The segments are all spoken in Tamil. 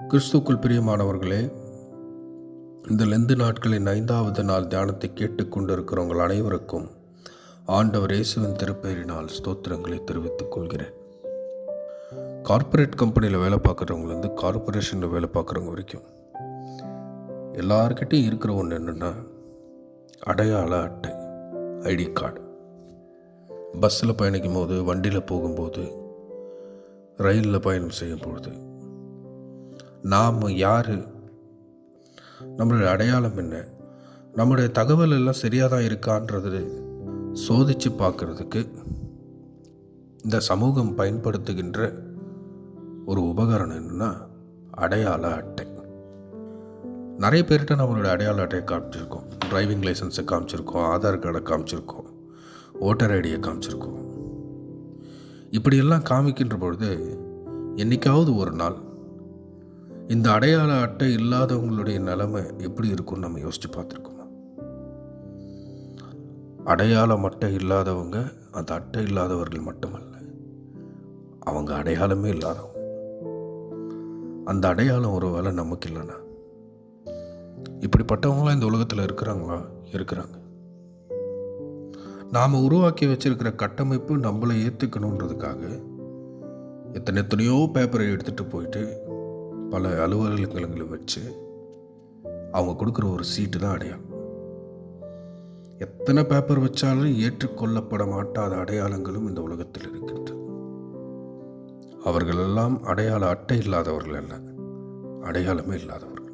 கிறிஸ்துக்குள் பிரியமானவர்களே, இந்த லெந்து நாட்களின் 5வது நாள் தியானத்தை கேட்டுக்கொண்டிருக்கிறவங்கள் அனைவருக்கும் ஆண்டவர் இயேசுவின் திருப்பெயரினால் ஸ்தோத்திரங்களை தெரிவித்துக் கொள்கிறேன். கார்ப்பரேட் கம்பெனியில் வேலை பார்க்குறவங்கலேருந்து கார்பரேஷனில் வேலை பார்க்குறவங்க வரைக்கும் எல்லார்கிட்டையும் இருக்கிற ஒன்று என்னென்னா அடையாள அட்டை, ஐடி கார்டு. பஸ்ஸில் பயணிக்கும் போது, வண்டியில் போகும்போது, ரயிலில் பயணம் செய்யும் பொழுது நாம் யார், நம்மளுடைய அடையாளம் என்ன, நம்முடைய தகவல் எல்லாம் சரியாக தான் இருக்கான்றது சோதித்து பார்க்குறதுக்கு இந்த சமூகம் பயன்படுத்துகின்ற ஒரு உபகரணம் என்னென்னா அடையாள அட்டை. நிறைய பேர்கிட்ட நம்மளுடைய அடையாள அட்டையை காமிச்சிருக்கோம், டிரைவிங் லைசன்ஸை காமிச்சிருக்கோம், ஆதார் கார்டை காமிச்சிருக்கோம், ஓட்டர் ஐடியை காமிச்சிருக்கோம். இப்படியெல்லாம் காமிக்கின்ற பொழுது என்றைக்காவது ஒரு நாள் இந்த அடையாள அட்டை இல்லாதவங்களுடைய நிலைமை எப்படி இருக்கும்னு நம்ம யோசித்து பார்த்துருக்கோமா? அடையாளம் அட்டை இல்லாதவங்க அந்த அட்டை இல்லாதவர்கள் மட்டுமல்ல, அவங்க அடையாளமே இல்லாதவங்க. அந்த அடையாளம் ஒரு வேளை நமக்கு இல்லைன்னா இப்படிப்பட்டவங்களாம் இந்த உலகத்தில் இருக்கிறாங்களா? இருக்கிறாங்க. நாம் உருவாக்கி வச்சிருக்கிற கட்டமைப்பு நம்மளை ஏற்றுக்கணுன்றதுக்காக எத்தனையோ பேப்பரை எடுத்துகிட்டு போயிட்டு பல அலுவலகங்களை வச்சு அவங்க கொடுக்குற ஒரு சீட்டு தான் அடையாளம். எத்தனை பேப்பர் வச்சாலும் ஏற்றுக்கொள்ளப்பட மாட்டாத அடையாளங்களும் இந்த உலகத்தில் இருக்கின்றன. அவர்கள் எல்லாம் அடையாள அட்டை இல்லாதவர்கள் அல்ல, அடையாளமே இல்லாதவர்கள்.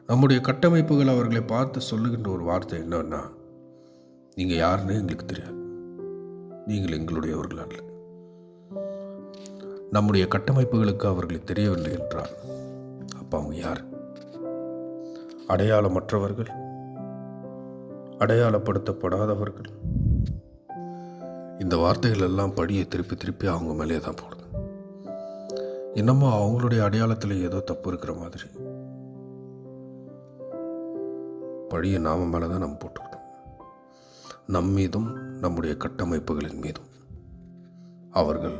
நம்முடைய கட்டமைப்புகள் அவர்களை பார்த்து சொல்லுகின்ற ஒரு வார்த்தை என்னன்னா, நீங்கள் யாருன்னு எங்களுக்கு தெரியாது, நீங்கள் எங்களுடையவர்கள் அல்ல. நம்முடைய கட்டமைப்புகளுக்கு அவர்களை தெரியவில்லை என்றால் அப்போ அவங்க யார்? அடையாளமற்றவர்கள், அடையாளப்படுத்தப்படாதவர்கள். இந்த வார்த்தைகள் எல்லாம் படியை திருப்பி திருப்பி அவங்க மேலே தான் போடுது. இன்னமும் அவங்களுடைய அடையாளத்தில் ஏதோ தப்பு இருக்கிற மாதிரி படியை நாம மேலே தான் நம்ம போட்டுக்கிட்டோம். நம் மீதும் நம்முடைய கட்டமைப்புகளின் மீதும். அவர்கள்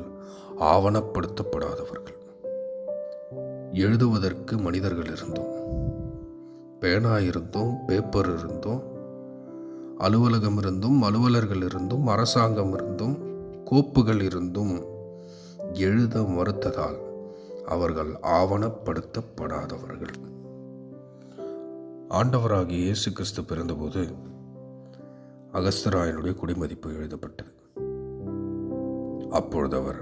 ஆவணப்படுத்தப்படாதவர்கள். எழுதுவதற்கு மனிதர்கள் இருந்தும், பேனா இருந்தும், பேப்பர் இருந்தும், அலுவலகம் இருந்தும், அலுவலர்கள் இருந்தும், அரசாங்கம் இருந்தும், கோப்புகள் இருந்தும் எழுத மறுத்ததால் அவர்கள் ஆவணப்படுத்தப்படாதவர்கள். ஆண்டவராகிய இயேசு கிறிஸ்து பிறந்தபோது அகஸ்தராயனுடைய குடிமதிப்பு எழுதப்பட்டது. அப்பொழுது அவர்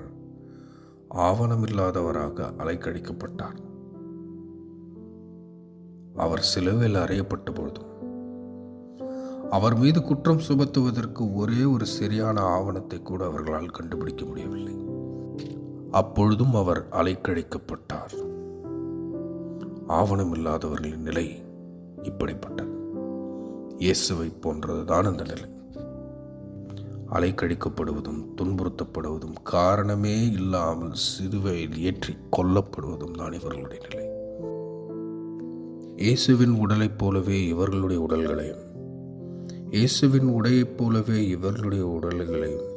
ஆவணமில்லாதவராக அலைக்கழிக்கப்பட்டார். அவர் சிலுவையில் அறையப்பட்ட பொழுதும் அவர் மீது குற்றம் சுமத்துவதற்கு ஒரே ஒரு சரியான ஆவணத்தை கூட அவர்களால் கண்டுபிடிக்க முடியவில்லை. அப்பொழுதும் அவர் அலைக்கழிக்கப்பட்டார். ஆவணமில்லாதவர்களின் நிலை இப்படிப்பட்டது. இயேசுவை போன்றதுதான் அந்த நிலை. அலைக்கழிக்கப்படுவதும், துன்புறுத்தப்படுவதும், காரணமே இல்லாமல் சிலுவையில் ஏற்றி கொல்லப்படுவதும் தான் இவர்களுடைய நிலை. இயேசுவின் உடலைப் போலவே இவர்களுடைய உடல்களையும், இயேசுவின் உடையைப் போலவே இவர்களுடைய உடல்களையும்,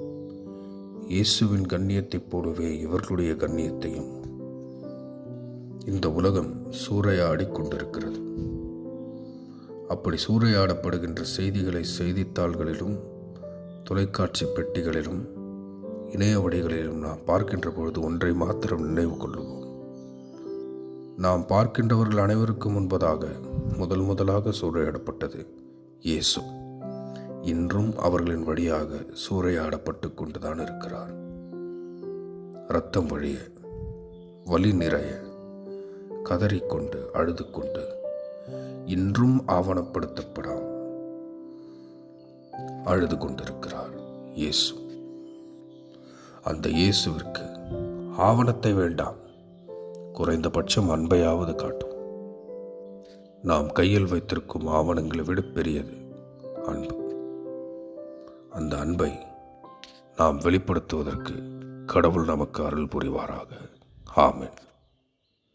இயேசுவின் கண்ணியத்தைப் போலவே இவர்களுடைய கண்ணியத்தையும் இந்த உலகம் சூறையாடி கொண்டிருக்கிறது. அப்படி சூறையாடப்படுகின்ற செய்திகளை செய்தித்தாள்களிலும், தொலைக்காட்சி பெட்டிகளிலும், இணையவடிகளிலும் நாம் பார்க்கின்ற பொழுது ஒன்றை மாத்திரம் நினைவு கொள்ளுவோம். நாம் பார்க்கின்றவர்கள் அனைவருக்கும் முன்பதாக முதலாக சூறையாடப்பட்டது இயேசு. இன்றும் அவர்களின் வழியாக சூறையாடப்பட்டு கொண்டுதான் இருக்கிறார். இரத்தம் வழிய, வலி நிறைய, கதறிக்கொண்டு, அழுது கொண்டு, இன்றும் ஆவணப்படுத்தப்படாமல் அழுது கொண்டிருக்கிறார் இயேசு. அந்த இயேசுவிற்கு ஆவணத்தை வேண்டாம், குறைந்தபட்சம் அன்பையாவது காட்டும். நாம் கையில் வைத்திருக்கும் ஆவணங்களை விட பெரியது அன்பு. அந்த அன்பை நாம் வெளிப்படுத்துவதற்கு கடவுள் நமக்கு அருள் புரிவாராக. ஆமென்.